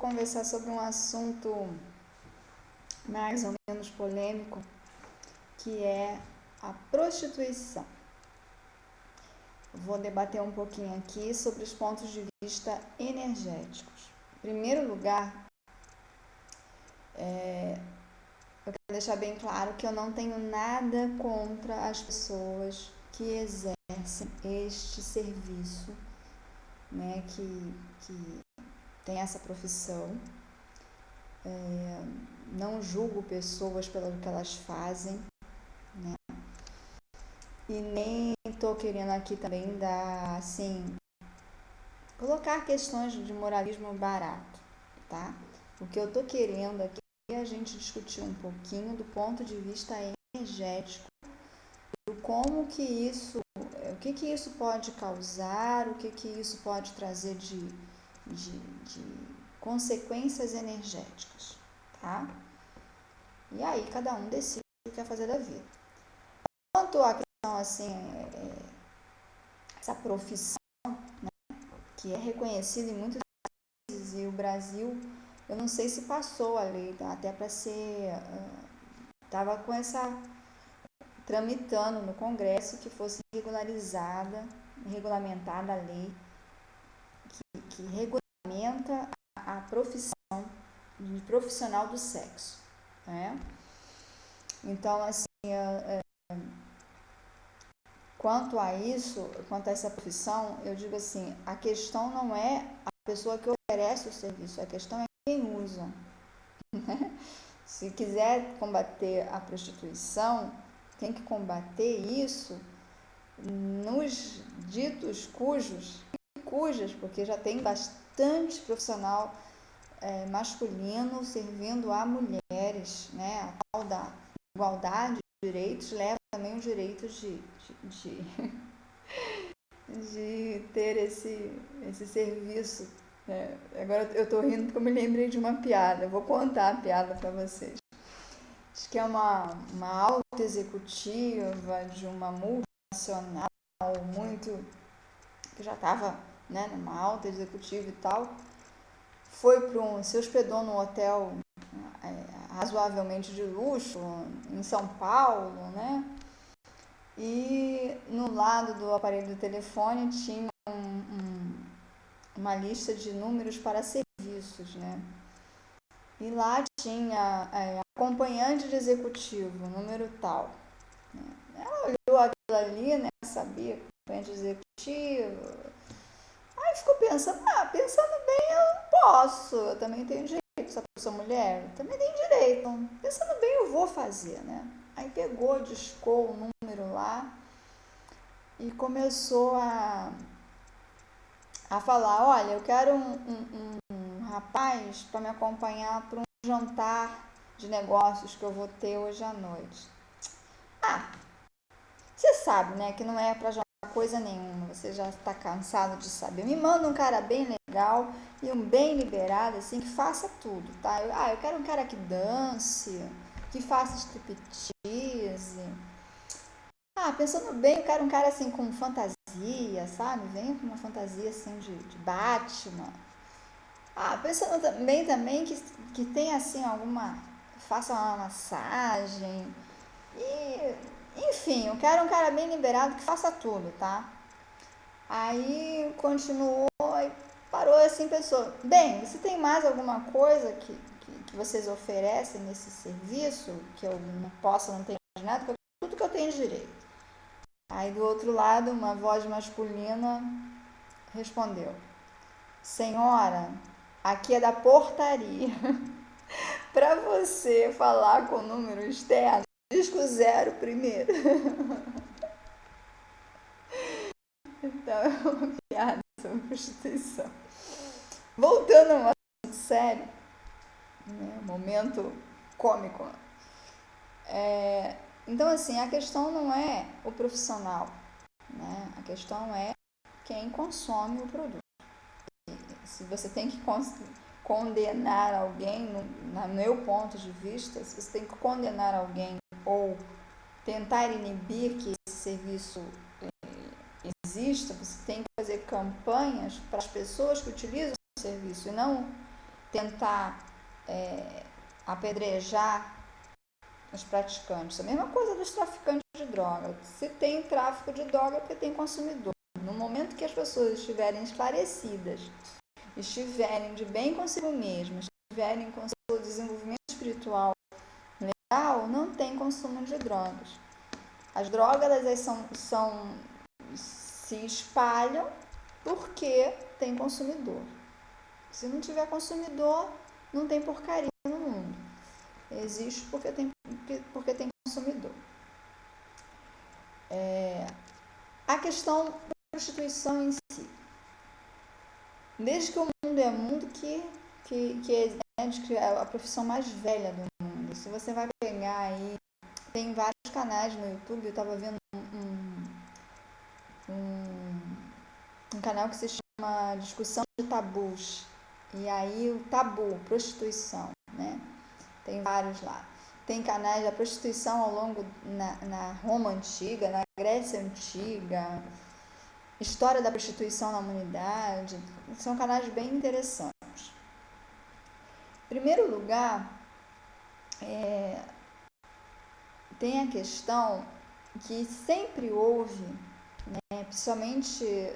conversar sobre um assunto mais ou menos polêmico, que é a prostituição. Vou debater um pouquinho aqui sobre os pontos de vista energéticos. Em primeiro lugar, eu quero deixar bem claro que eu não tenho nada contra as pessoas que exercem este serviço, né, que tem essa profissão. Não julgo pessoas pelo que elas fazem, né? E nem estou querendo aqui também dar, assim, colocar questões de moralismo barato, tá? O que eu estou querendo aqui é a gente discutir um pouquinho do ponto de vista energético, do como que isso, o que isso pode causar, o que isso pode trazer de consequências energéticas, tá? E aí cada um decide o que quer fazer da vida. Quanto à questão, assim, essa profissão, né, que é reconhecida em muitos países, e o Brasil, eu não sei se passou a lei, tá? Até para ser, estava com essa, tramitando no Congresso que fosse regulamentada a lei que regulamenta a profissão de profissional do sexo, né? Então, assim, quanto a isso, quanto a essa profissão, eu digo assim, a questão não é a pessoa que oferece o serviço, a questão é quem usa. Se quiser combater a prostituição, tem que combater isso nos ditos cujas, porque já tem bastante profissional masculino servindo a mulheres, né? A tal da igualdade de direitos leva também os direitos de ter esse serviço. Agora eu estou rindo porque eu me lembrei de uma piada, eu vou contar a piada para vocês. Acho que é uma alta executiva de uma multinacional muito, que já estava, né, numa alta executiva e tal, se hospedou num hotel razoavelmente de luxo em São Paulo, né? E no lado do aparelho do telefone tinha uma lista de números para serviços, né? E lá tinha acompanhante de executivo, número tal. Né? Ela olhou aquilo ali, né? Sabia, acompanhante de executivo. Aí ficou pensando, pensando bem, eu não posso, eu também tenho direito, só que eu sou mulher, eu também tenho direito. Então, pensando bem, eu vou fazer, né? Aí pegou, discou o número lá e começou a falar, olha, eu quero um rapaz para me acompanhar para um jantar de negócios que eu vou ter hoje à noite. Você sabe, né, que não é para jantar coisa nenhuma, você já está cansado de saber. Me manda um cara bem legal e um bem liberado, assim, que faça tudo, tá? Eu quero um cara que dance, que faça striptease. Pensando bem, eu quero um cara assim com fantasia, sabe? Vem com uma fantasia assim de Batman. Pensando bem também que tem assim faça uma massagem. E, enfim, eu quero um cara bem liberado que faça tudo, tá? Aí continuou e parou assim, pensou, bem, você tem mais alguma coisa que vocês oferecem nesse serviço que eu não tenho nada, porque tudo que eu tenho direito. Aí do outro lado, uma voz masculina respondeu, senhora, aqui é da portaria. Para você falar com o número externo, disco 0 primeiro. Então, é uma piada sobre prostituição. Voltando a um assunto sério, né, momento cômico. Então, assim, a questão não é o profissional, né? A questão é quem consome o produto. Se você tem que condenar alguém, no meu ponto de vista, se você tem que condenar alguém ou tentar inibir que esse serviço exista, você tem que fazer campanhas para as pessoas que utilizam o serviço e não tentar apedrejar os praticantes. A mesma coisa dos traficantes de droga. Se tem tráfico de droga é porque tem consumidor. No momento que as pessoas estiverem esclarecidas, estiverem de bem consigo mesmas, estiverem com seu desenvolvimento espiritual legal, não tem consumo de drogas. As drogas elas se espalham porque tem consumidor. Se não tiver consumidor, não tem porcaria no mundo. Existe porque tem consumidor. A questão da prostituição em si. Desde que o mundo é mundo, que é a profissão mais velha do mundo. Se você vai pegar aí, tem vários canais no YouTube, eu estava vendo um canal que se chama Discussão de Tabus. E aí o tabu, prostituição, né? Tem vários lá. Tem canais da prostituição ao longo na Roma Antiga, na Grécia Antiga, história da prostituição na humanidade. São canais bem interessantes. Em primeiro lugar, tem a questão que sempre houve, né, principalmente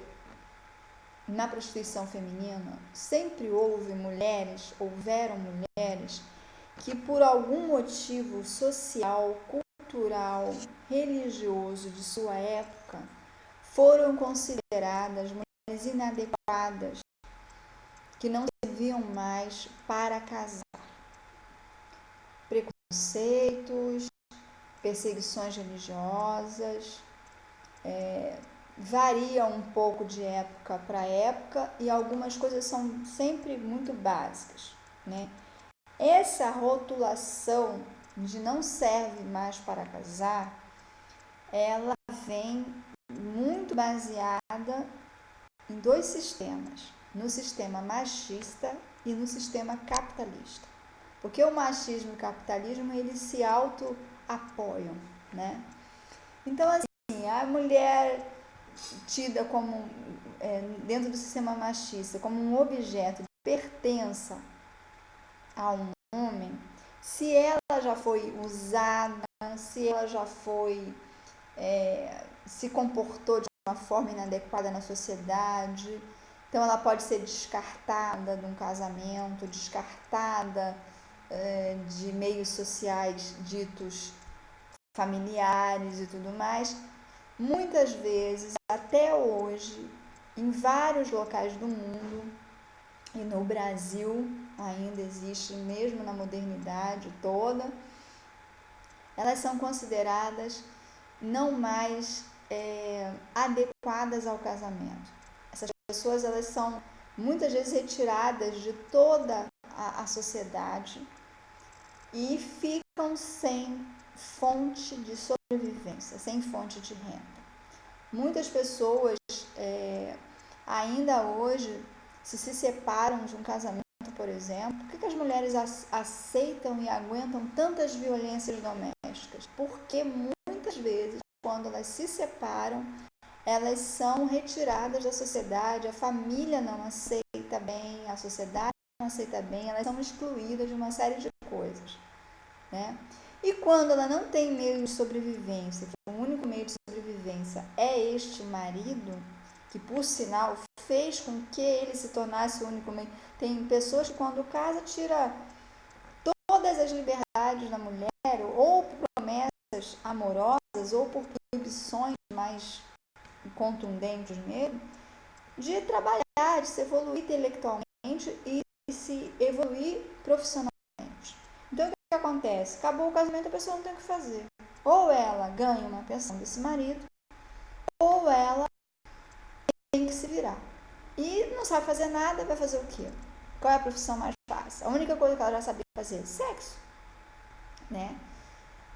na prostituição feminina, sempre houveram mulheres que por algum motivo social, cultural, religioso de sua época, foram consideradas mulheres inadequadas, que não serviam mais para casar. Preconceitos, perseguições religiosas, varia um pouco de época para época e algumas coisas são sempre muito básicas, né? Essa rotulação de não serve mais para casar, ela vem muito baseada em dois sistemas, no sistema machista e no sistema capitalista. Porque o machismo e o capitalismo, eles se auto-apoiam, né? Então, assim, a mulher tida como, dentro do sistema machista, como um objeto de pertença a um homem, se ela já foi usada, se ela já foi, se comportou de uma forma inadequada na sociedade, então ela pode ser descartada de um casamento, descartada de meios sociais ditos familiares e tudo mais. Muitas vezes, até hoje, em vários locais do mundo, e no Brasil ainda existe, mesmo na modernidade toda, elas são consideradas não mais adequadas ao casamento. Essas pessoas, elas são muitas vezes retiradas de toda a sociedade e ficam sem fonte de sobrevivência, sem fonte de renda. Muitas pessoas ainda hoje se separam de um casamento, por exemplo. Por que as mulheres aceitam e aguentam tantas violências domésticas? Porque muitas vezes, quando elas se separam, elas são retiradas da sociedade, a família não aceita bem, a sociedade não aceita bem, elas são excluídas de uma série de coisas, né? E quando ela não tem meio de sobrevivência, que o único meio de sobrevivência é este marido, que por sinal fez com que ele se tornasse o único meio. Tem pessoas que quando casa tira todas as liberdades da mulher, ou por promessas amorosas, ou por proibições mais contundentes mesmo, de trabalhar, de se evoluir intelectualmente e se evoluir profissionalmente. Então, o que acontece? Acabou o casamento, a pessoa não tem o que fazer. Ou ela ganha uma pensão desse marido, ou ela tem que se virar. E não sabe fazer nada, vai fazer o quê? Qual é a profissão mais fácil? A única coisa que ela já sabia fazer, sexo, né?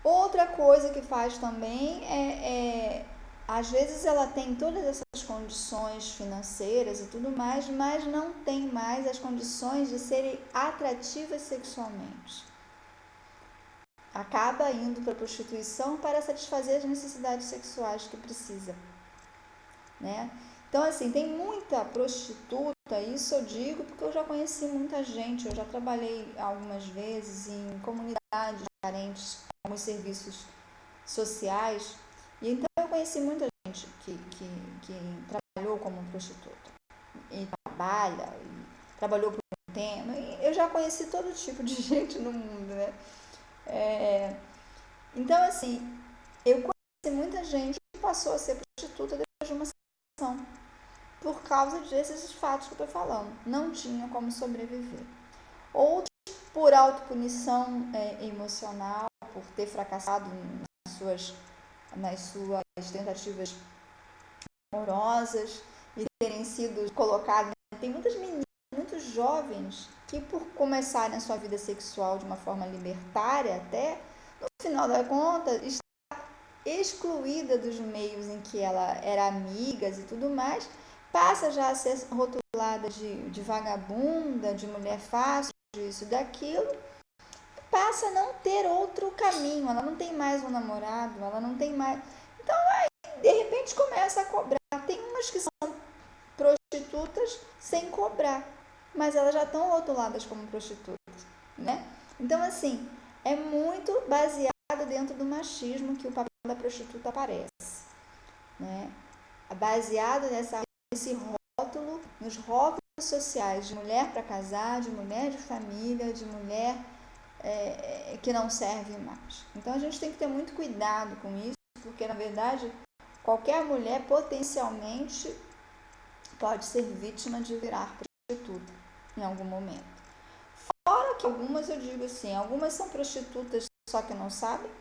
Outra coisa que faz também às vezes ela tem todas essas condições financeiras e tudo mais, mas não tem mais as condições de serem atrativas sexualmente. Acaba indo para a prostituição para satisfazer as necessidades sexuais que precisa, né? Então, assim, tem muita prostituta, isso eu digo porque eu já conheci muita gente, eu já trabalhei algumas vezes em comunidades carentes, alguns serviços sociais, e então eu conheci muita gente que trabalhou como prostituta, e trabalha, e trabalhou por um tempo, e eu já conheci todo tipo de gente no mundo, né? Então, assim, eu conheci muita gente que passou a ser prostituta depois de uma situação, por causa desses fatos que eu estou falando. Não tinha como sobreviver. Outros por autopunição emocional, por ter fracassado nas suas tentativas amorosas e terem sido colocados. Tem muitas meninas, muitos jovens que, por começarem a sua vida sexual de uma forma libertária, até no final da conta, está excluída dos meios em que ela era amigas e tudo mais, passa já a ser rotulada de vagabunda, de mulher fácil, disso e daquilo, passa a não ter outro caminho, ela não tem mais um namorado, ela não tem mais. Então, aí, de repente, começa a cobrar. Tem umas que são prostitutas sem cobrar, mas elas já estão rotuladas como prostitutas, né? Então, assim, é muito baseado dentro do machismo que o papel da prostituta aparece, né? Baseado nesse rótulo, nos rótulos sociais de mulher para casar, de mulher de família, de mulher que não serve mais. Então a gente tem que ter muito cuidado com isso, porque na verdade qualquer mulher potencialmente pode ser vítima de virar prostituta em algum momento. Fora que algumas, eu digo assim, algumas são prostitutas só que não sabem,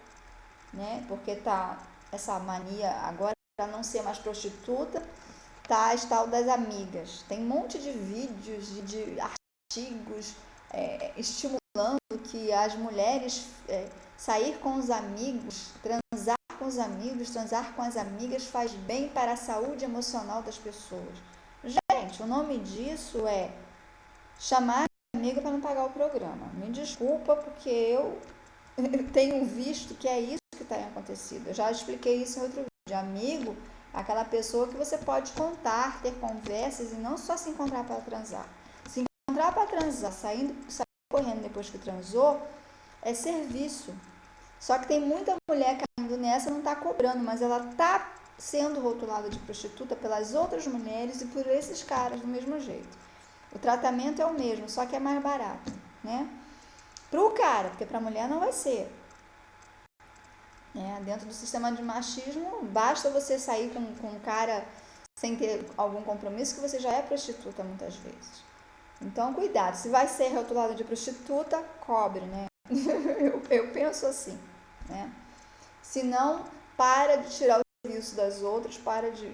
né? Porque tá essa mania agora para não ser mais prostituta, tá as tal das amigas. Tem um monte de vídeos, de artigos estimulando que as mulheres sair com os amigos, transar com os amigos, transar com as amigas faz bem para a saúde emocional das pessoas. Gente, o nome disso é chamar a amiga para não pagar o programa. Me desculpa, porque eu tenho visto que é isso que tem acontecido. Eu já expliquei isso em outro vídeo. Amigo, aquela pessoa que você pode contar, ter conversas e não só se encontrar para transar. Se encontrar para transar, sair correndo depois que transou, é serviço. Só que tem muita mulher caindo nessa, não está cobrando, mas ela está sendo rotulada de prostituta pelas outras mulheres e por esses caras do mesmo jeito. O tratamento é o mesmo, só que é mais barato, né? Pro cara, porque pra mulher não vai ser. Dentro do sistema de machismo, basta você sair com um cara sem ter algum compromisso que você já é prostituta muitas vezes. Então, cuidado. Se vai ser rotulada de prostituta, cobre, né? eu penso assim, né? Se não, para de tirar o serviço das outras, para de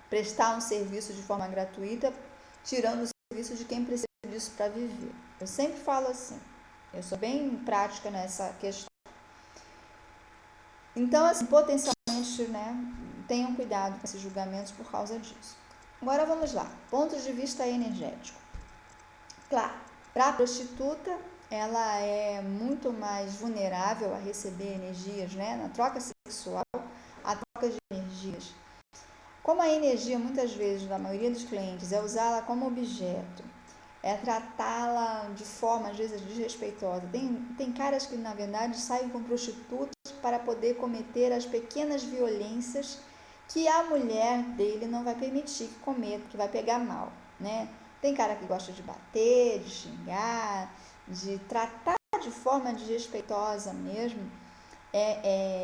prestar um serviço de forma gratuita, tirando o serviço de quem precisa disso para viver. Eu sempre falo assim. Eu sou bem prática nessa questão. Então, assim, potencialmente, né, tenham cuidado com esses julgamentos por causa disso. Agora vamos lá. Pontos de vista energético. Claro, para a prostituta, ela é muito mais vulnerável a receber energias, né, na troca sexual, a troca de energias. Como a energia, muitas vezes, da maioria dos clientes, é usá-la como objeto, é tratá-la de forma, às vezes, desrespeitosa. Tem caras que, na verdade, saem com prostitutas para poder cometer as pequenas violências que a mulher dele não vai permitir que cometa, que vai pegar mal, né? Tem cara que gosta de bater, de xingar, de tratar de forma desrespeitosa mesmo,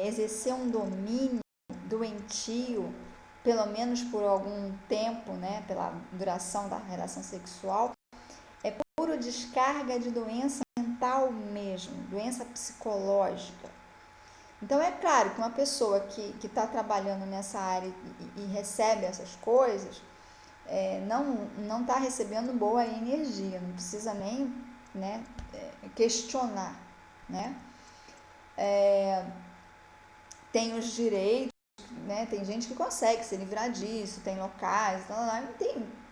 exercer um domínio doentio, pelo menos por algum tempo, né, pela duração da relação sexual, é puro descarga de doença mental mesmo, doença psicológica. Então é claro que uma pessoa que está trabalhando nessa área e recebe essas coisas, não está recebendo boa energia, não precisa nem, né, questionar, né? Tem os direitos, né? Tem gente que consegue se livrar disso, tem locais,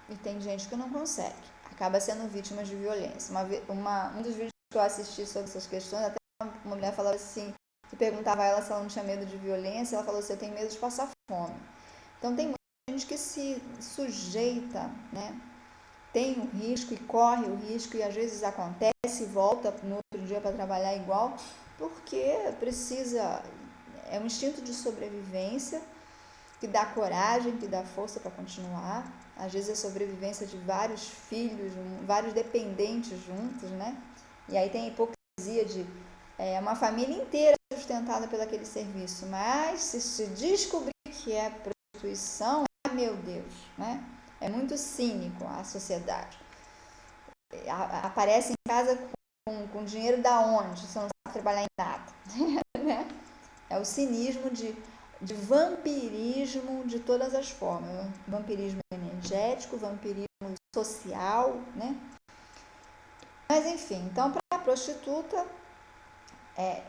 e tem gente que não consegue, acaba sendo vítima de violência. Um dos vídeos que eu assisti sobre essas questões, até uma mulher falava assim, que perguntava a ela se ela não tinha medo de violência, ela falou assim, eu tenho medo de passar fome. Então tem gente que se sujeita, né? Tem o risco e corre o risco e às vezes acontece e volta no outro dia para trabalhar igual, porque precisa, é um instinto de sobrevivência que dá coragem, que dá força para continuar. Às vezes é a sobrevivência de vários filhos, vários dependentes juntos, né? E aí tem a hipocrisia de uma família inteira sustentada pelo aquele serviço, mas se descobrir que é prostituição, meu Deus, né? É muito cínico a sociedade. Aparece em casa com dinheiro da onde? Você não sabe trabalhar em nada, né? É o cinismo de vampirismo de todas as formas. Vampirismo energético, vampirismo social, né? Mas enfim, então para a prostituta,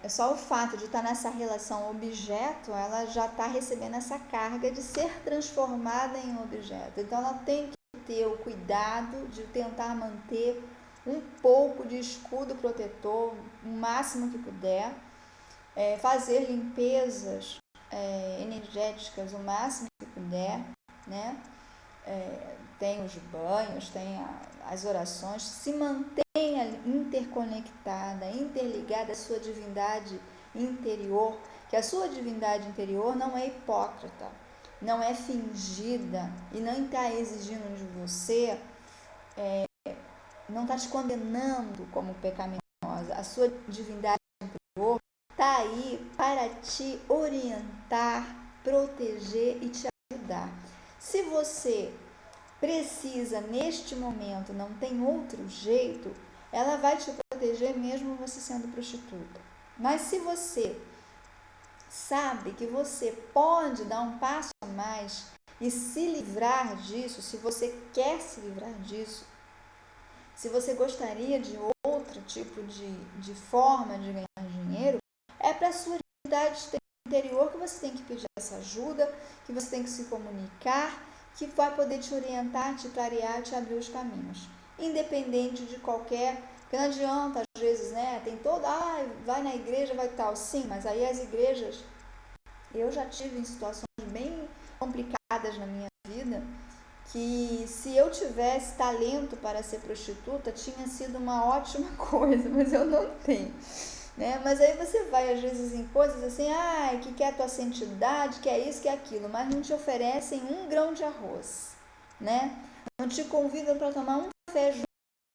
só o fato de estar nessa relação objeto, ela já está recebendo essa carga de ser transformada em objeto. Então ela tem que ter o cuidado de tentar manter um pouco de escudo protetor, o máximo que puder, fazer limpezas energéticas o máximo que puder, né? Tem os banhos, tem as orações, se mantenha interconectada, interligada à sua divindade interior, que a sua divindade interior não é hipócrita, não é fingida e não está exigindo de você, não está te condenando como pecaminosa. A sua divindade interior está aí para te orientar, proteger e te ajudar. Se você precisa neste momento, não tem outro jeito, ela vai te proteger mesmo você sendo prostituta. Mas se você sabe que você pode dar um passo a mais e se livrar disso, se você quer se livrar disso, se você gostaria de outro tipo de forma de ganhar dinheiro, é para a sua divindade interior que você tem que pedir essa ajuda, que você tem que se comunicar, que vai poder te orientar, te clarear, te abrir os caminhos. Independente de qualquer... Porque não adianta, às vezes, né? Tem toda... vai na igreja, vai tal. Sim, mas aí as igrejas... Eu já tive em situações bem complicadas na minha vida, que se eu tivesse talento para ser prostituta, tinha sido uma ótima coisa, mas eu não tenho. Né? Mas aí você vai às vezes em coisas assim, que quer a tua santidade, quer isso, quer aquilo, mas não te oferecem um grão de arroz, né? Não te convidam para tomar um café junto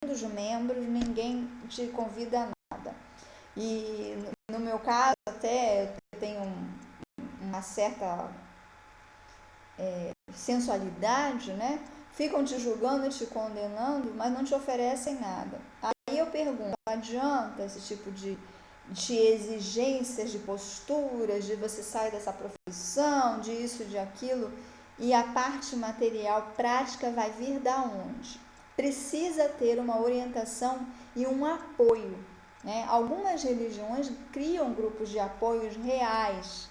dos membros, ninguém te convida a nada. E no meu caso até eu tenho uma certa sensualidade, né? Ficam te julgando e te condenando, mas não te oferecem nada. Aí eu pergunto, adianta esse tipo de exigências, de posturas, de você sair dessa profissão, de isso, de aquilo, e a parte material prática vai vir da onde? Precisa ter uma orientação e um apoio, né? Algumas religiões criam grupos de apoios reais,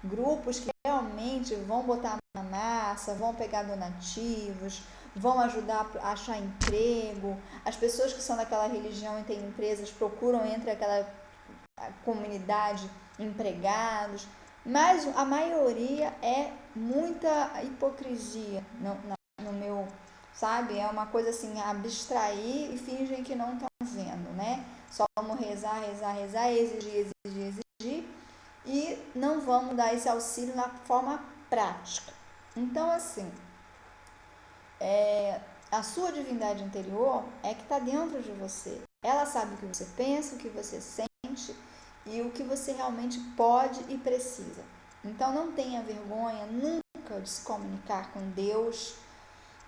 grupos que realmente vão botar na massa, vão pegar donativos, vão ajudar a achar emprego. As pessoas que são daquela religião e têm empresas procuram entre aquela comunidade empregados, mas a maioria é muita hipocrisia no meu, sabe? É uma coisa assim, abstrair e fingem que não estão vendo, né? Só vamos rezar, rezar, rezar, exigir, exigir, exigir e não vamos dar esse auxílio na forma prática. Então, assim, a sua divindade interior é que está dentro de você. Ela sabe o que você pensa, o que você sente e o que você realmente pode e precisa. Então não tenha vergonha nunca de se comunicar com Deus,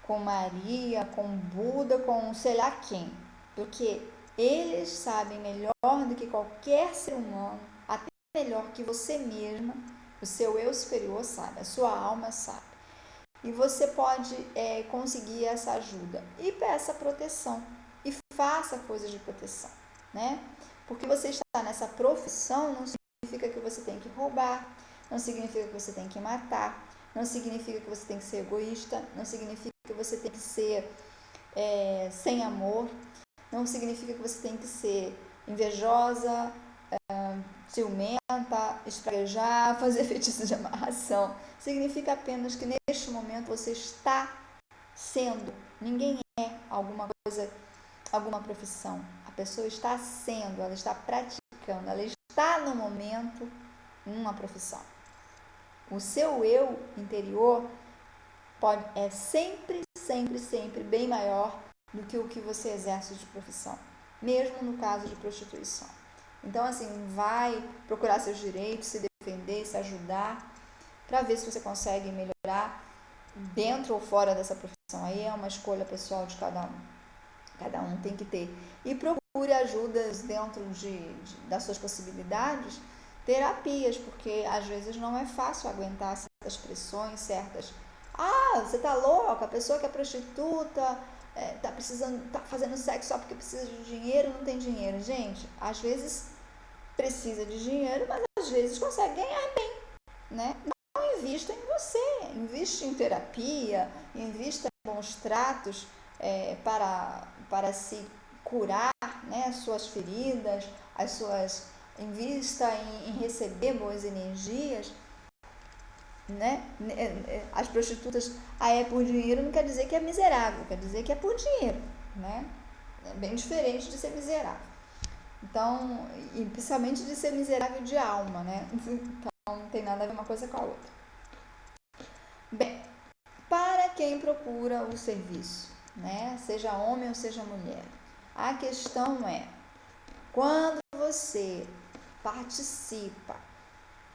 com Maria, com Buda, com sei lá quem, porque eles sabem melhor do que qualquer ser humano, até melhor que você mesma, o seu eu superior sabe, a sua alma sabe. E você pode conseguir essa ajuda e peça proteção e faça coisas de proteção, né? Porque você está nessa profissão não significa que você tem que roubar, não significa que você tem que matar, não significa que você tem que ser egoísta, não significa que você tem que ser sem amor, não significa que você tem que ser invejosa, ciumenta, espraguejar, fazer feitiço de amarração. Significa apenas que neste momento você está sendo. Ninguém é alguma coisa, alguma profissão. A pessoa está sendo, ela está praticando, ela está no momento uma profissão. O seu eu interior é sempre, sempre, sempre bem maior do que o que você exerce de profissão, mesmo no caso de prostituição. Então, assim, vai procurar seus direitos, se defender, se ajudar, para ver se você consegue melhorar dentro ou fora dessa profissão. Aí é uma escolha pessoal de cada um. Cada um tem que ter. E procure ajudas dentro das suas possibilidades, terapias, porque às vezes não é fácil aguentar certas pressões, certas... Ah, você tá louca, a pessoa que é prostituta, tá precisando, tá fazendo sexo só porque precisa de dinheiro, não tem dinheiro. Gente, às vezes precisa de dinheiro, mas às vezes consegue ganhar bem, né? Então invista em você, invista em terapia, invista em bons tratos para se curar, né, as suas feridas, invista em receber boas energias, né? As prostitutas, é por dinheiro não quer dizer que é miserável, quer dizer que é por dinheiro, né? É bem diferente de ser miserável. Então, e principalmente de ser miserável de alma, né? Então, não tem nada a ver uma coisa com a outra. Bem, para quem procura o serviço, né? Seja homem ou seja mulher, a questão é, quando você participa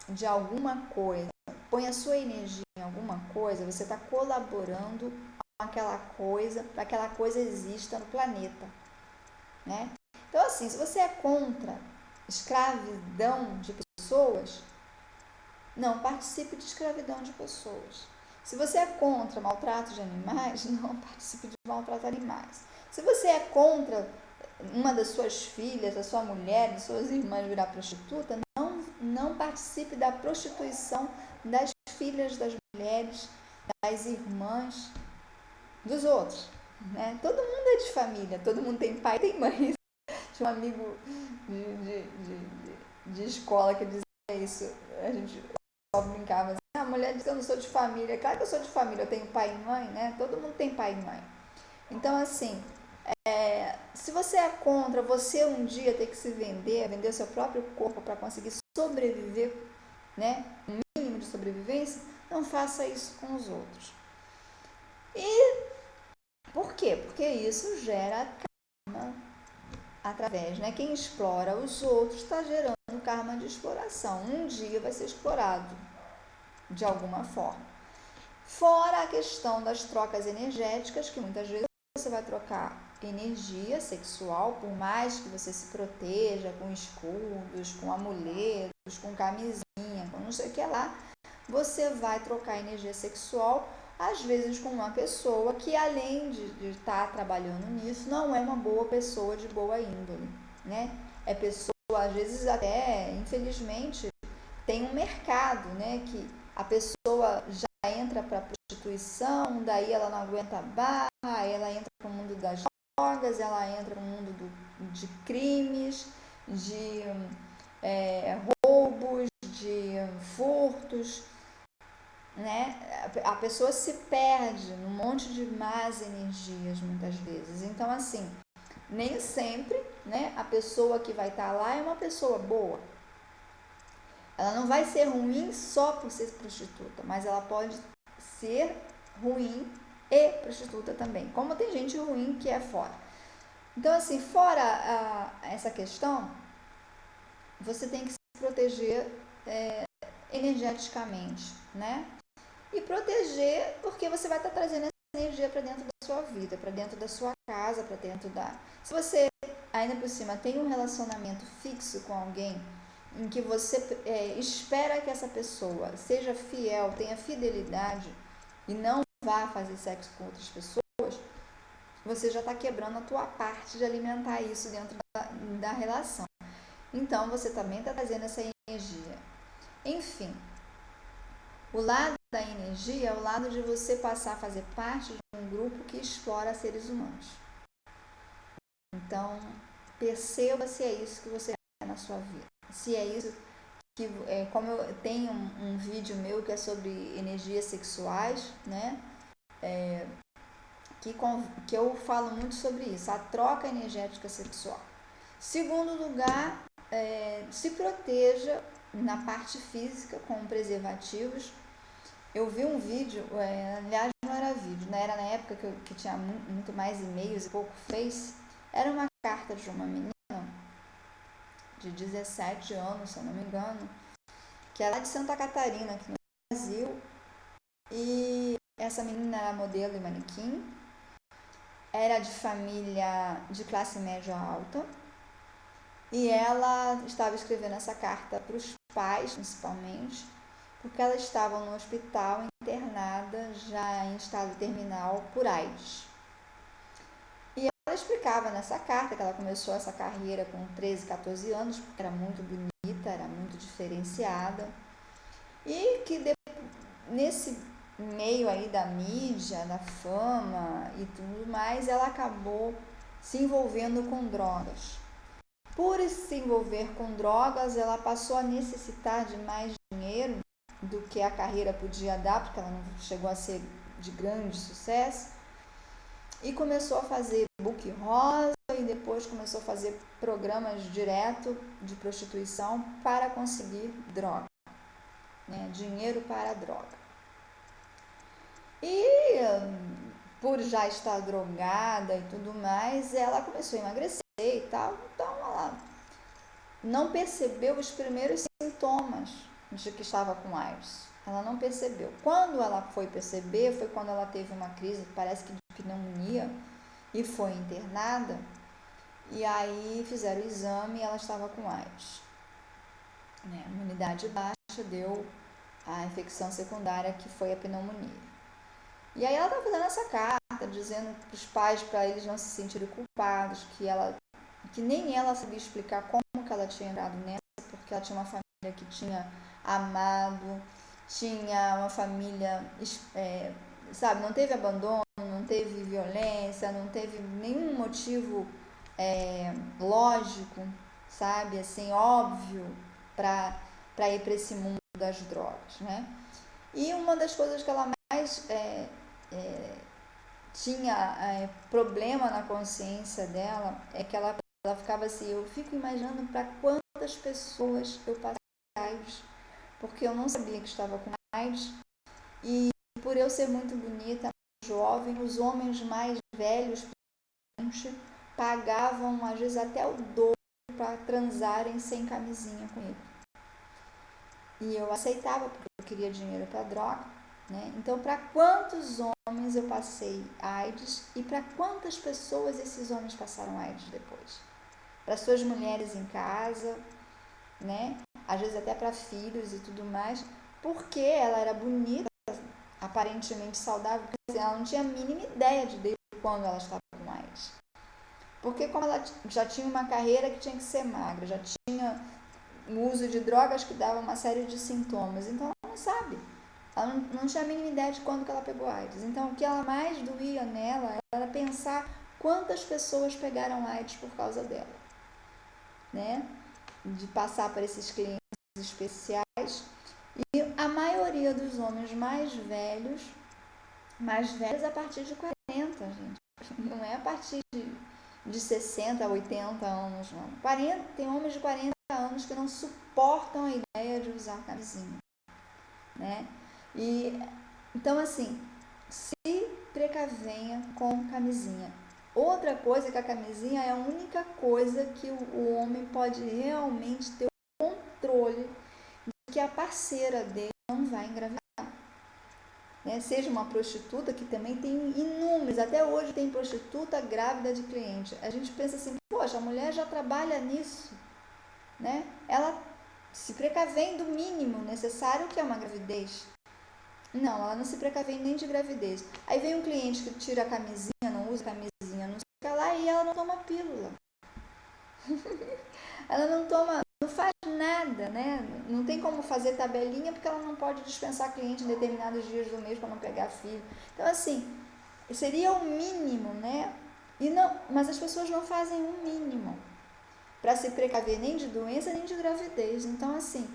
de alguma coisa, põe a sua energia em alguma coisa, você está colaborando com aquela coisa, para que aquela coisa exista no planeta, né? Então, assim, se você é contra escravidão de pessoas, não participe de escravidão de pessoas. Se você é contra maltrato de animais, não participe de maltrato de animais. Se você é contra uma das suas filhas, da sua mulher, das suas irmãs virar prostituta, não participe da prostituição das filhas, das mulheres, das irmãs, dos outros, né? Todo mundo é de família, todo mundo tem pai e tem mãe. Tinha um amigo de escola que dizia isso, a gente só brincava assim, a mulher diz que eu não sou de família. Claro que eu sou de família, eu tenho pai e mãe, né? Todo mundo tem pai e mãe. Então, assim, se você é contra você um dia ter que se vender o seu próprio corpo para conseguir sobreviver, né? Um mínimo de sobrevivência, não faça isso com os outros. E por quê? Porque isso gera karma através, né? Quem explora os outros está gerando karma de exploração. Um dia vai ser explorado de alguma forma. Fora a questão das trocas energéticas, que muitas vezes você vai trocar energia sexual, por mais que você se proteja com escudos, com amuletos, com camisinha, com não sei o que lá, você vai trocar energia sexual, às vezes com uma pessoa que, além de estar trabalhando nisso, não é uma boa pessoa de boa índole, né? É pessoa, às vezes até, infelizmente, tem um mercado, né, que a pessoa já entra para a prostituição, daí ela não aguenta a barra, ela entra para o mundo das drogas, ela entra para o mundo de crimes, de roubos, de furtos, né? A pessoa se perde num monte de más energias muitas vezes. Então, assim, nem sempre, né, a pessoa que vai estar lá é uma pessoa boa. Ela não vai ser ruim só por ser prostituta, mas ela pode ser ruim e prostituta também. Como tem gente ruim que é fora. Então, assim, fora essa questão, você tem que se proteger energeticamente, né? E proteger porque você vai estar trazendo essa energia para dentro da sua vida, para dentro da sua casa, para dentro da... Se você, ainda por cima, tem um relacionamento fixo com alguém em que você espera que essa pessoa seja fiel, tenha fidelidade e não vá fazer sexo com outras pessoas, você já está quebrando a tua parte de alimentar isso dentro da relação. Então, você também está trazendo essa energia. Enfim, o lado da energia é o lado de você passar a fazer parte de um grupo que explora seres humanos. Então, perceba se é isso que você quer na sua vida. se é isso que, como eu tenho um vídeo meu que é sobre energias sexuais, né? Que eu falo muito sobre isso, a troca energética sexual. Segundo lugar, se proteja na parte física com preservativos. Eu vi um vídeo, aliás não era vídeo, né? Era na época que tinha muito mais e-mails e pouco Face. Era uma carta de uma menina de 17 anos, se eu não me engano, que é lá de Santa Catarina, aqui no Brasil. E essa menina era modelo e manequim, era de família de classe média alta, e ela estava escrevendo essa carta para os pais, principalmente, porque ela estava no hospital internada, já em estado terminal, por AIDS. E ela explicava nessa carta que ela começou essa carreira com 13, 14 anos, porque era muito bonita, era muito diferenciada, e que nesse meio aí da mídia, da fama e tudo mais, ela acabou se envolvendo com drogas. Por se envolver com drogas, ela passou a necessitar de mais dinheiro do que a carreira podia dar, porque ela não chegou a ser de grande sucesso, e começou a fazer book rosa e depois começou a fazer programas direto de prostituição para conseguir droga, né? Dinheiro para droga. E por já estar drogada e tudo mais, ela começou a emagrecer e tal, então ela não percebeu os primeiros sintomas de que estava com AIDS. Ela não percebeu. Quando ela foi perceber, foi quando ela teve uma crise, parece que de pneumonia, e foi internada, e aí fizeram o exame e ela estava com AIDS. Né? A imunidade baixa deu a infecção secundária, que foi a pneumonia. E aí ela estava fazendo essa carta, dizendo para os pais, para eles não se sentirem culpados, que nem ela sabia explicar como que ela tinha entrado nessa, porque ela tinha uma família que tinha amado, tinha uma família, sabe, não teve abandono, não teve violência, não teve nenhum motivo lógico, sabe, assim, óbvio, para ir para esse mundo das drogas, né? E uma das coisas que ela mais tinha problema na consciência dela é que ela ficava assim, eu fico imaginando para quantas pessoas eu passei AIDS, porque eu não sabia que estava com AIDS, e por eu ser muito bonita, jovem, os homens mais velhos pagavam às vezes até o dobro para transarem sem camisinha comigo. E eu aceitava, porque eu queria dinheiro para droga, né? Então, para quantos homens eu passei AIDS e para quantas pessoas esses homens passaram AIDS depois? Para suas mulheres em casa, né? Às vezes até para filhos e tudo mais, porque ela era bonita, aparentemente saudável, porque ela não tinha a mínima ideia de quando ela estava com AIDS. Porque como ela já tinha uma carreira que tinha que ser magra, já tinha o uso de drogas que dava uma série de sintomas, então ela não sabe. Ela não tinha a mínima ideia de quando que ela pegou AIDS. Então o que ela mais doía nela era pensar quantas pessoas pegaram AIDS por causa dela, né? De passar por esses clientes especiais. E a maioria dos homens mais velhos a partir de 40, gente. Não é a partir de 60, 80 anos, não. Tem homens de 40 anos que não suportam a ideia de usar camisinha, né? E então, assim, se precavenha com camisinha. Outra coisa é que a camisinha é a única coisa que o homem pode realmente ter o controle de que a parceira dele não vai engravidar. Né? Seja uma prostituta, que também tem inúmeros, até hoje tem prostituta grávida de cliente. A gente pensa assim, poxa, a mulher já trabalha nisso, né? Ela se precavém do mínimo necessário, que é uma gravidez. Não, ela não se precavém nem de gravidez. Aí vem um cliente que tira a camisinha, não usa camisinha, não fica lá, e ela não toma pílula. Ela não faz nada, né? Não tem como fazer tabelinha, porque ela não pode dispensar cliente em determinados dias do mês para não pegar filho. Então, assim, seria o mínimo, né? Mas as pessoas não fazem o mínimo para se precaver nem de doença nem de gravidez. Então, assim,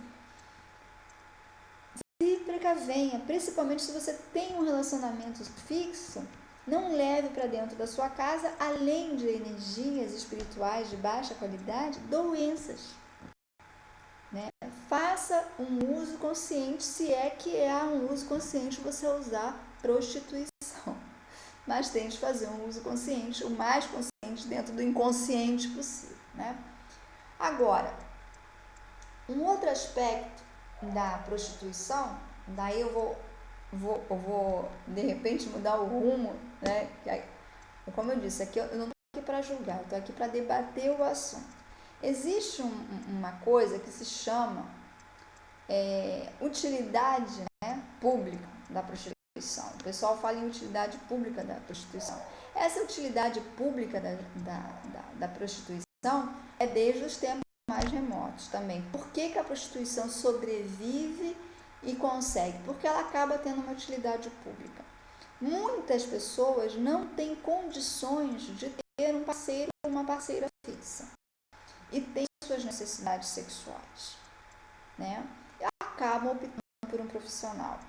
se precavenha, principalmente se você tem um relacionamento fixo, não leve para dentro da sua casa, além de energias espirituais de baixa qualidade, doenças. Né? Faça um uso consciente, se é que há um uso consciente você usar prostituição. Mas tente fazer um uso consciente, o mais consciente dentro do inconsciente possível. Né? Agora, um outro aspecto da prostituição, daí eu vou de repente mudar o rumo, né? Como eu disse, aqui eu não estou aqui para julgar, estou aqui para debater o assunto. Existe uma coisa que se chama utilidade, né, pública da prostituição. O pessoal fala em utilidade pública da prostituição. Essa utilidade pública da prostituição é desde os tempos mais remotos também. Por que a prostituição sobrevive e consegue? Porque ela acaba tendo uma utilidade pública. Muitas pessoas não têm condições de ter um parceiro ou uma parceira fixa e têm suas necessidades sexuais, né? E acabam optando por um profissional.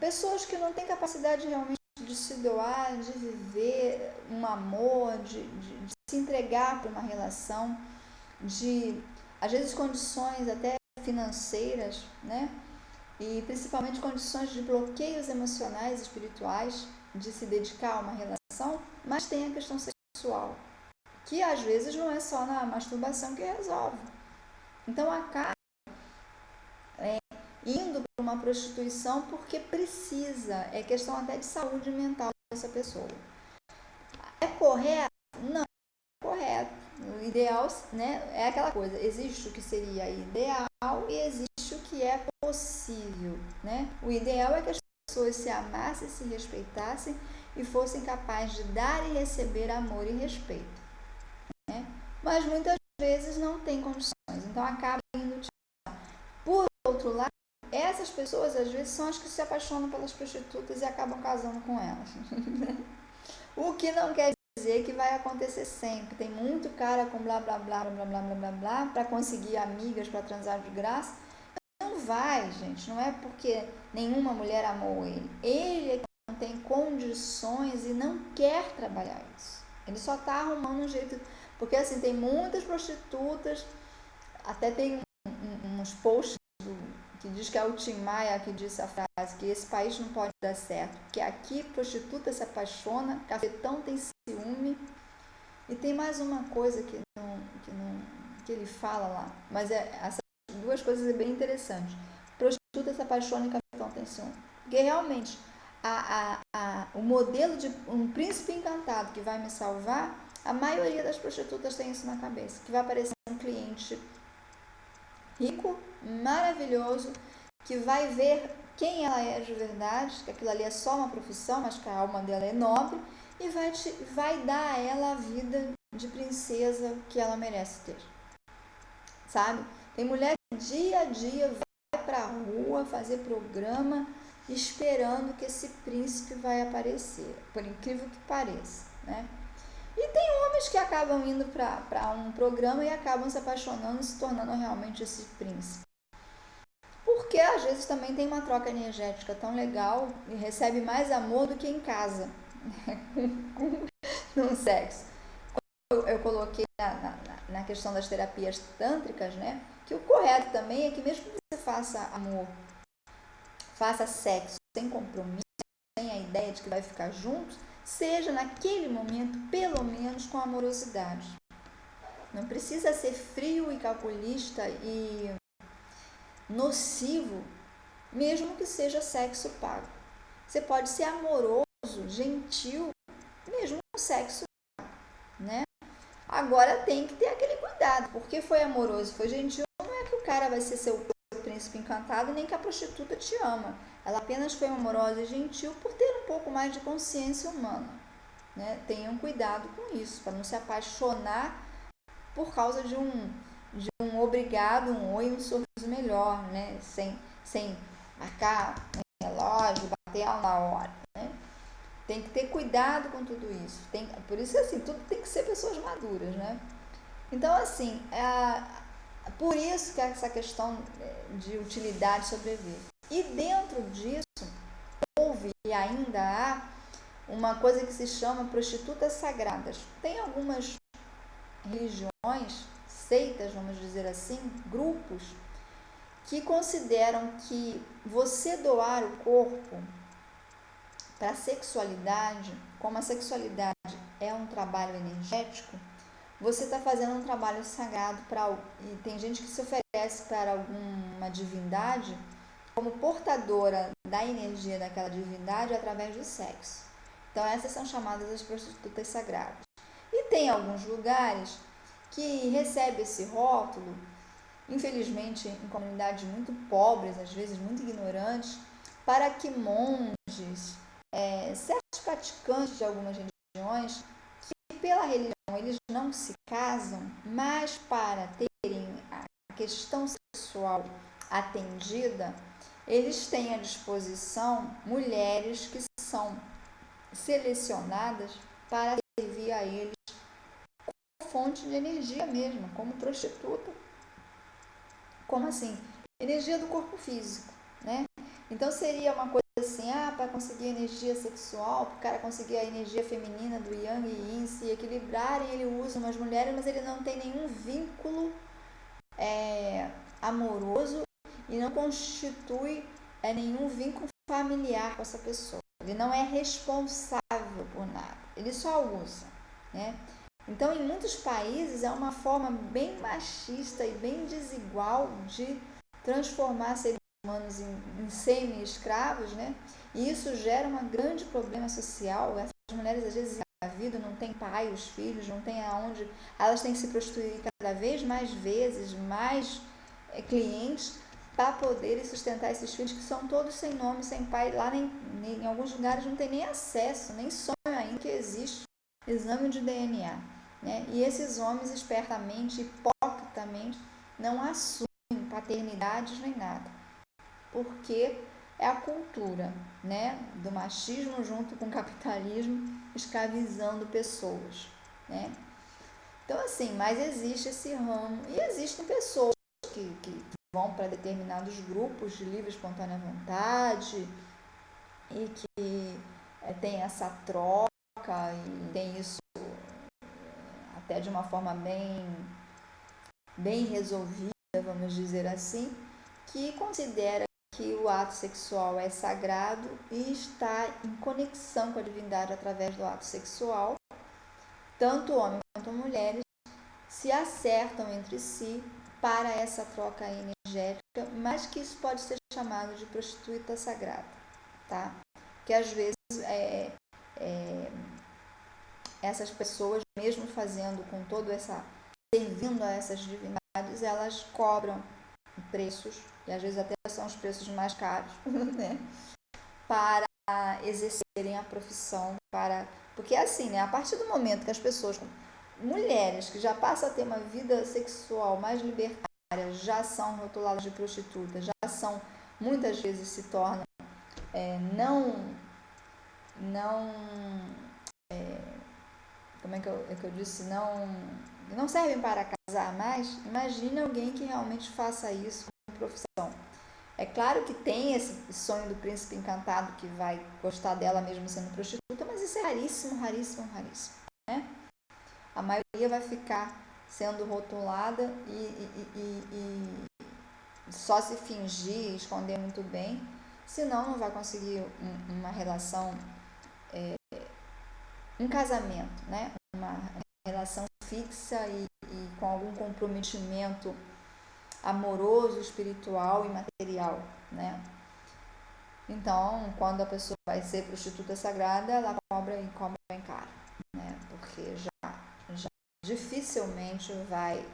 Pessoas que não têm capacidade realmente de se doar, de viver um amor, de se entregar para uma relação, de, às vezes, condições até financeiras, né? E principalmente condições de bloqueios emocionais e espirituais, de se dedicar a uma relação, mas tem a questão sexual, que às vezes não é só na masturbação que resolve. Então acaba indo para uma prostituição porque precisa, é questão até de saúde mental dessa pessoa. É correto? Não é correto. O ideal, né, é aquela coisa, existe o que seria ideal e existe o que é possível, né? O ideal é que as pessoas se amassem, se respeitassem e fossem capazes de dar e receber amor e respeito, né? Mas muitas vezes não tem condições, então acaba indo utilizar. Por outro lado, essas pessoas às vezes são as que se apaixonam pelas prostitutas e acabam casando com elas. O que não quer dizer que vai acontecer sempre. Tem muito cara com blá blá blá blá blá blá blá blá para conseguir amigas para transar de graça. Não vai, gente. Não é porque nenhuma mulher amou ele. Ele é que não tem condições e não quer trabalhar isso. Ele só está arrumando um jeito. Porque assim, tem muitas prostitutas, até tem uns posts que diz que é o Tim Maia que disse a frase que esse país não pode dar certo, porque aqui prostituta se apaixona, cafetão tem ciúme, e tem mais uma coisa que ele fala lá, mas essas duas coisas é bem interessante. Prostituta se apaixona e cafetão tem ciúme, porque realmente o modelo de um príncipe encantado que vai me salvar, a maioria das prostitutas tem isso na cabeça, que vai aparecer um cliente rico, maravilhoso, que vai ver quem ela é de verdade, que aquilo ali é só uma profissão, mas que a alma dela é nobre, e vai dar a ela a vida de princesa que ela merece ter. Sabe? Tem mulher que dia a dia vai pra rua fazer programa esperando que esse príncipe vai aparecer, por incrível que pareça, né? E tem homens que acabam indo para um programa e acabam se apaixonando e se tornando realmente esse príncipe. Porque às vezes também tem uma troca energética tão legal e recebe mais amor do que em casa, no sexo. Eu coloquei na questão das terapias tântricas, né? Que o correto também é que mesmo que você faça amor, faça sexo sem compromisso, sem a ideia de que vai ficar juntos, seja naquele momento, pelo menos, com amorosidade. Não precisa ser frio e calculista e nocivo, mesmo que seja sexo pago. Você pode ser amoroso, gentil, mesmo com sexo pago, né? Agora tem que ter aquele cuidado, porque foi amoroso, foi gentil, não é que o cara vai ser seu príncipe encantado, nem que a prostituta te ama. Ela apenas foi amorosa e gentil por ter um pouco mais de consciência humana, né? Tenham cuidado com isso, para não se apaixonar por causa de um obrigado, um oi, um sorriso melhor, né? Sem marcar um relógio, bater na hora, né? Tem que ter cuidado com tudo isso. Por isso, assim, tudo tem que ser pessoas maduras, né? Então, assim, por isso que essa questão de utilidade sobrevive. E dentro disso, houve e ainda há uma coisa que se chama prostitutas sagradas. Tem algumas religiões, seitas, vamos dizer assim, grupos, que consideram que você doar o corpo para a sexualidade, como a sexualidade é um trabalho energético, você está fazendo um trabalho sagrado e tem gente que se oferece para alguma divindade como portadora da energia daquela divindade através do sexo. Então essas são chamadas as prostitutas sagradas. E tem alguns lugares que recebem esse rótulo, infelizmente em comunidades muito pobres, às vezes muito ignorantes, para que monges, certos praticantes de algumas religiões, que pela religião eles não se casam, mas para terem a questão sexual atendida, eles têm à disposição mulheres que são selecionadas para servir a eles como fonte de energia mesmo, como prostituta. Como assim? Energia do corpo físico, né? Então seria uma coisa assim, para conseguir energia sexual, para o cara conseguir a energia feminina do Yang e Yin se equilibrarem, ele usa umas mulheres, mas ele não tem nenhum vínculo amoroso e não constitui nenhum vínculo familiar com essa pessoa. Ele não é responsável por nada, ele só usa, né? Então, em muitos países, é uma forma bem machista e bem desigual de transformar seres humanos em semi-escravos, né? E isso gera um grande problema social. Essas mulheres, às vezes, engravidam, não têm pai, os filhos, não têm aonde. Elas têm que se prostituir cada vez mais vezes, mais clientes, para poderem sustentar esses filhos que são todos sem nome, sem pai. Lá em alguns lugares não tem nem acesso, nem sonho ainda que existe exame de DNA, né? E esses homens espertamente, hipocritamente, não assumem paternidades nem nada, porque é a cultura, né, do machismo junto com o capitalismo escravizando pessoas, né? Então assim, mas existe esse ramo e existem pessoas que vão para determinados grupos de livre e espontânea vontade e que tem essa troca e tem isso até de uma forma bem resolvida, vamos dizer assim, que considera que o ato sexual é sagrado e está em conexão com a divindade através do ato sexual. Tanto homens quanto mulheres se acertam entre si para essa troca energética, mas que isso pode ser chamado de prostituta sagrada, tá? Que às vezes essas pessoas, mesmo fazendo com todo servindo a essas divindades, elas cobram preços, e às vezes até são os preços mais caros, né? Para exercerem a profissão, porque assim, né? A partir do momento que as pessoas, mulheres que já passam a ter uma vida sexual mais libertária, já são rotuladas de prostitutas, já são, muitas vezes se tornam como é que eu disse, não servem para casar mais. Imagina alguém que realmente faça isso como profissão. É claro que tem esse sonho do príncipe encantado que vai gostar dela mesmo sendo prostituta, mas isso é raríssimo, raríssimo, raríssimo, né? A maioria vai ficar sendo rotulada e só se fingir, esconder muito bem, senão não vai conseguir uma relação, um casamento, né? Uma relação fixa e com algum comprometimento amoroso, espiritual e material, né? Então, quando a pessoa vai ser prostituta sagrada, ela cobra bem caro, né? Porque já dificilmente vai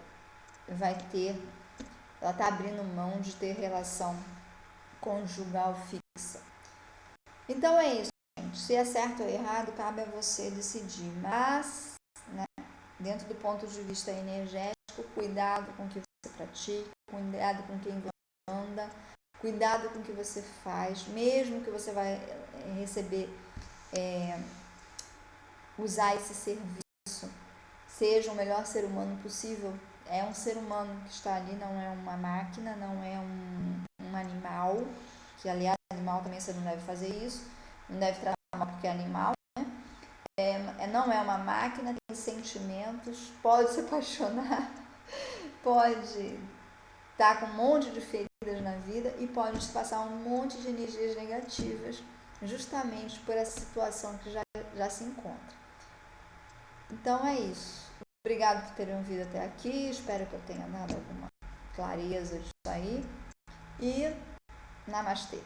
ter, ela está abrindo mão de ter relação conjugal fixa. Então é isso, gente. Se é certo ou errado, cabe a você decidir. Mas, né, dentro do ponto de vista energético, cuidado com o que você pratica, cuidado com quem você anda, cuidado com o que você faz, mesmo que você vai receber, usar esse serviço seja o melhor ser humano possível. É um ser humano que está ali, não é uma máquina, não é um animal, que aliás, animal também você não deve fazer isso, não deve tratar mal porque é animal, né? Não é uma máquina, tem sentimentos, pode se apaixonar, pode estar com um monte de feridas na vida e pode te passar um monte de energias negativas, justamente por essa situação que já se encontra. Então é isso. Obrigado por terem ouvido até aqui. Espero que eu tenha dado alguma clareza disso aí. E namastê.